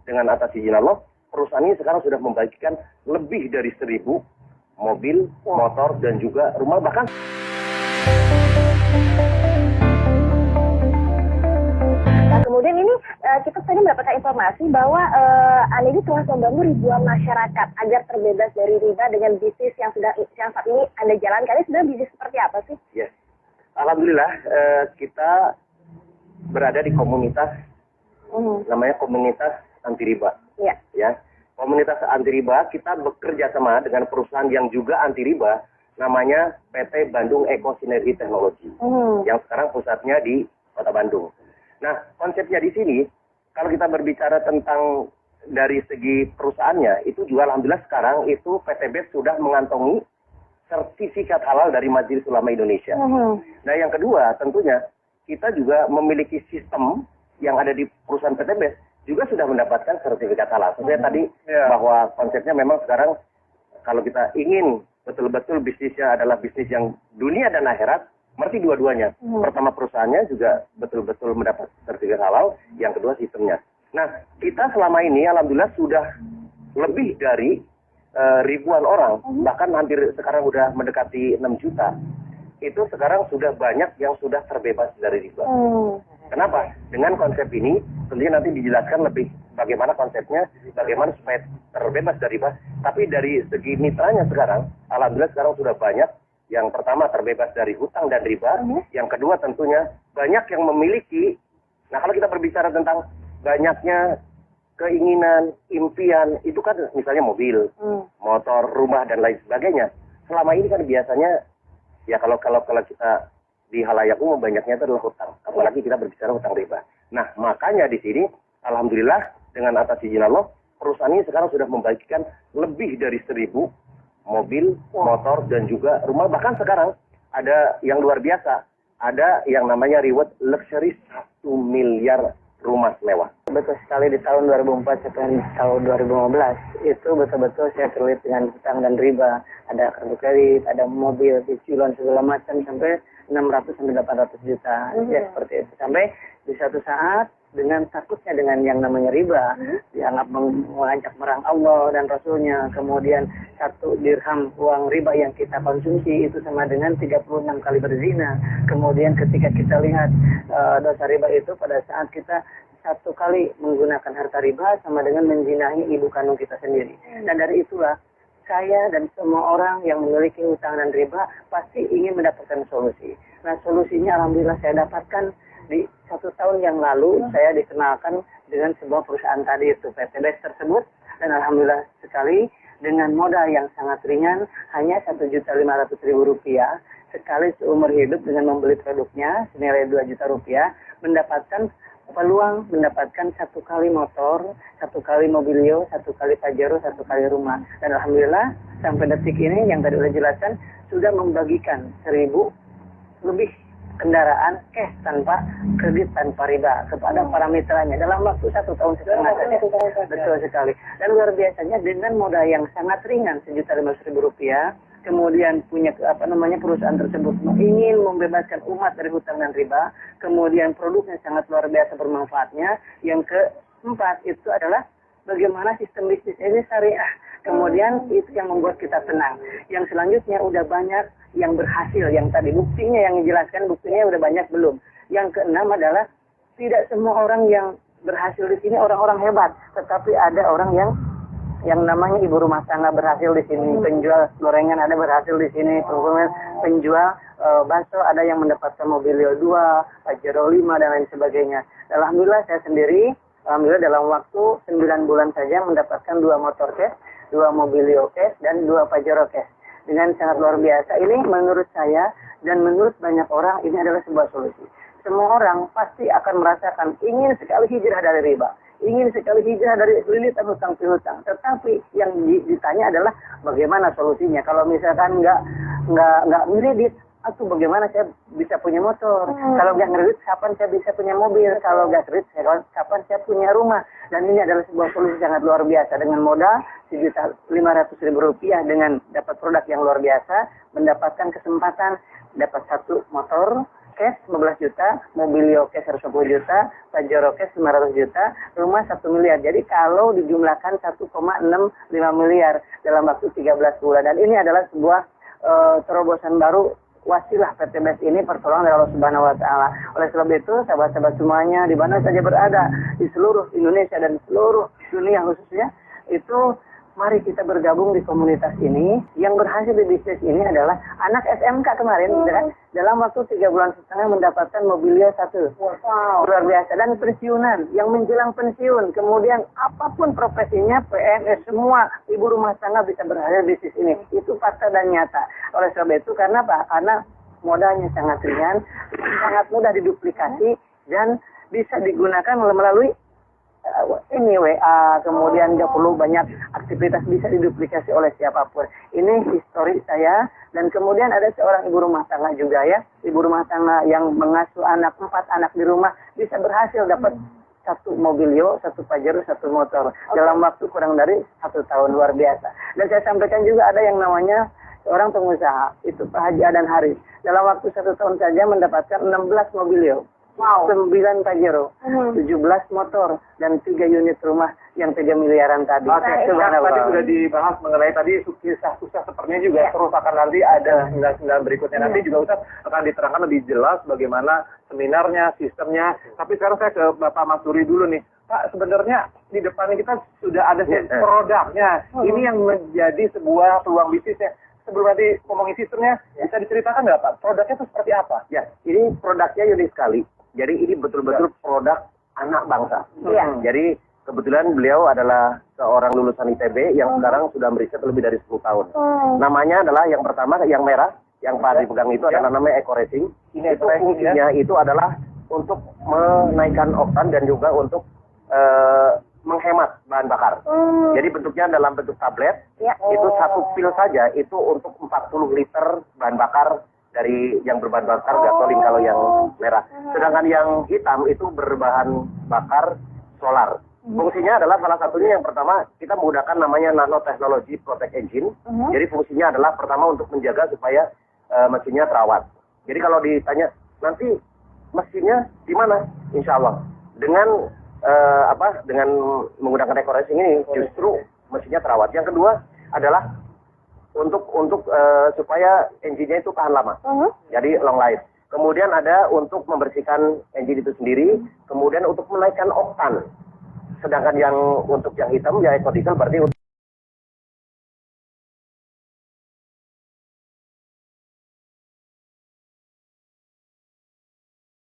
dengan atas izin Allah, perusahaan ini sekarang sudah membagikan lebih dari 1.000 mobil, motor, dan juga rumah, bahkan kemudian ini kita tadi mendapatkan informasi bahwa Anda ini telah membangun ribuan masyarakat agar terbebas dari riba dengan bisnis yang saat ini Anda jalankan. Ini sebenarnya bisnis seperti apa sih? Yes. Alhamdulillah kita berada di komunitas namanya komunitas anti riba. Iya. Ya. Komunitas anti riba, kita bekerja sama dengan perusahaan yang juga anti riba, namanya PT Bandung Eko Sinergi Teknologi, yang sekarang pusatnya di Kota Bandung. Nah, konsepnya di sini, kalau kita berbicara tentang dari segi perusahaannya, itu juga alhamdulillah sekarang itu PT BES sudah mengantongi sertifikat halal dari Majelis Ulama Indonesia. Nah, yang kedua tentunya kita juga memiliki sistem yang ada di perusahaan PT BES juga sudah mendapatkan sertifikat halal. Sebenarnya tadi bahwa konsepnya memang sekarang kalau kita ingin betul-betul bisnisnya adalah bisnis yang dunia dan akhirat, berarti dua-duanya. Pertama perusahaannya juga betul-betul mendapat sertifikat halal, yang kedua sistemnya. Nah, kita selama ini alhamdulillah sudah lebih dari ribuan orang, bahkan hampir sekarang udah mendekati 6 juta. Itu sekarang sudah banyak yang sudah terbebas dari riba. Kenapa? Dengan konsep ini, tentunya nanti dijelaskan lebih bagaimana konsepnya, bagaimana supaya terbebas dari riba. Tapi dari segi mitranya sekarang, alhamdulillah sekarang sudah banyak. Yang pertama terbebas dari hutang dan riba. Yang kedua tentunya banyak yang memiliki. Nah, kalau kita berbicara tentang banyaknya keinginan, impian, itu kan misalnya mobil, motor, rumah, dan lain sebagainya. Selama ini kan biasanya, ya kalau kita di halayak umum banyaknya itu adalah hutang. Apalagi kita berbicara hutang riba. Nah, makanya di sini, alhamdulillah dengan atas izin Allah, perusahaan ini sekarang sudah membagikan lebih dari 1.000 mobil, motor, dan juga rumah. Bahkan sekarang ada yang luar biasa. Ada yang namanya reward luxury 1 miliar rumah mewah. Betul sekali, di tahun 2004 sampai tahun 2015 itu betul-betul saya terlibat dengan hutang dan riba. Ada kartu kredit, ada mobil, cicilan segala macam sampai 600 sampai 800 juta. Ya seperti itu. Sampai di satu saat dengan takutnya dengan yang namanya riba, dianggap mengajak merang Allah dan Rasulnya, kemudian 1 dirham uang riba yang kita konsumsi itu sama dengan 36 kali berzina. Kemudian ketika kita lihat dosa riba itu pada saat kita 1 kali menggunakan harta riba sama dengan menzinahi ibu kandung kita sendiri. Dan dari itulah saya dan semua orang yang memiliki hutang dan riba pasti ingin mendapatkan solusi. Nah, solusinya alhamdulillah saya dapatkan di 1 tahun yang lalu. Saya dikenalkan dengan sebuah perusahaan tadi itu PT BES tersebut, dan alhamdulillah sekali dengan modal yang sangat ringan, hanya Rp1.500.000 sekali seumur hidup dengan membeli produknya senilai Rp2 juta, mendapatkan peluang mendapatkan 1 kali motor, 1 kali mobilio, 1 kali pajero, 1 kali rumah. Dan alhamdulillah sampai detik ini yang tadi sudah jelaskan sudah membagikan 1.000 lebih kendaraan cash tanpa kredit tanpa riba kepada para mitranya dalam waktu 1 tahun setengah saja. Betul sekali. Dan luar biasanya dengan modal yang sangat ringan Rp1.500.000, kemudian punya perusahaan tersebut ingin membebaskan umat dari hutang dan riba, kemudian produknya sangat luar biasa bermanfaatnya. Yang keempat itu adalah bagaimana sistem bisnis ini syariah. Kemudian itu yang membuat kita tenang. Yang selanjutnya udah banyak yang berhasil, yang tadi buktinya yang dijelaskan, buktinya udah banyak belum. Yang keenam adalah tidak semua orang yang berhasil di sini orang-orang hebat, tetapi ada orang yang namanya ibu rumah tangga berhasil di sini, penjual gorengan ada berhasil di sini, penjual bakso ada yang mendapatkan mobilio 2, pajero 5 dan lain sebagainya. Alhamdulillah saya sendiri, alhamdulillah dalam waktu 9 bulan saja mendapatkan 2 motor cash, 2 mobilio cash, dan 2 pajero cash. Dengan sangat luar biasa. Ini menurut saya dan menurut banyak orang ini adalah sebuah solusi. Semua orang pasti akan merasakan ingin sekali hijrah dari riba, ingin sekali hijrah dari lilitan hutang piutang. Tetapi yang ditanya adalah bagaimana solusinya. Kalau misalkan nggak kredit, atau bagaimana saya bisa punya motor? Kalau nggak kredit, kapan saya bisa punya mobil? Kalau nggak kredit, kapan saya punya rumah? Dan ini adalah sebuah solusi sangat luar biasa. Dengan modal Rp1.500.000 dengan dapat produk yang luar biasa, mendapatkan kesempatan dapat 1 motor, cash 15 juta, Mobilio cash 110 juta, Pajero cash 500 juta, rumah 1 miliar. Jadi kalau dijumlahkan 1,65 miliar dalam waktu 13 bulan. Dan ini adalah sebuah terobosan baru wasilah PT BES ini pertolongan dari Allah Subhanahu wa taala. Oleh sebab itu, sahabat-sahabat semuanya di mana saja berada di seluruh Indonesia dan seluruh dunia khususnya, itu mari kita bergabung di komunitas ini. Yang berhasil di bisnis ini adalah anak SMK kemarin, dalam waktu 3 bulan setengah mendapatkan Mobilio 1. Wow. Luar biasa. Dan pensiunan, yang menjelang pensiun, kemudian apapun profesinya, PNS, semua ibu rumah tangga bisa berhasil di bisnis ini. Itu fakta dan nyata. Oleh sebab itu, karena apa? Karena modalnya sangat ringan, sangat mudah diduplikasi, dan bisa digunakan melalui ini WA, kemudian nggak perlu banyak aktivitas, bisa diduplikasi oleh siapapun. Ini histori saya. Dan kemudian ada seorang ibu rumah tangga juga ya, ibu rumah tangga yang mengasuh 4 anak di rumah, bisa berhasil dapat 1 Mobilio, 1 Pajero, 1 motor dalam waktu kurang dari 1 tahun. Luar biasa. Dan saya sampaikan juga ada yang namanya seorang pengusaha, itu Pak Haji Adan Haris, dalam waktu 1 tahun saja mendapatkan 16 Mobilio. Wow. 9 Pajero, 17 motor, dan 3 unit rumah yang 3 miliaran tadi. Oke, tadi sudah dibahas mengenai tadi susah sepertinya juga terus akan nanti ada sembilan berikutnya. Nanti juga Ustaz akan diterangkan lebih jelas bagaimana seminarnya, sistemnya. Tapi sekarang saya ke Bapak Mas Duri dulu nih. Pak, sebenarnya di depan kita sudah ada produknya. Ini yang menjadi sebuah peluang bisnisnya. Sebelum nanti ngomongin sistemnya, bisa diceritakan nggak Pak? Produknya itu seperti apa? Ya, ini produknya unik sekali. Jadi ini betul-betul produk anak bangsa. Jadi kebetulan beliau adalah seorang lulusan ITB yang sekarang sudah meriset lebih dari 10 tahun. Namanya adalah yang pertama, yang merah, yang Pak dipegang itu adalah namanya Eco Racing. Itu fungsinya itu adalah untuk menaikkan oktan dan juga untuk menghemat bahan bakar. Jadi bentuknya dalam bentuk tablet. Itu 1 pil saja itu untuk 40 liter bahan bakar dari yang berbahan bakar gasolin kalau yang merah. Sedangkan yang hitam itu berbahan bakar solar. Fungsinya adalah salah satunya yang pertama kita menggunakan namanya nanotechnology protect engine. Jadi fungsinya adalah pertama untuk menjaga supaya mesinnya terawat. Jadi kalau ditanya nanti mesinnya di mana? Insya Allah dengan dengan menggunakan Eco Racing ini justru mesinnya terawat. Yang kedua adalah untuk supaya engine-nya itu tahan lama. Jadi long life. Kemudian ada untuk membersihkan engine itu sendiri, kemudian untuk menaikkan oktan. Sedangkan yang untuk yang hitam ya eco diesel berarti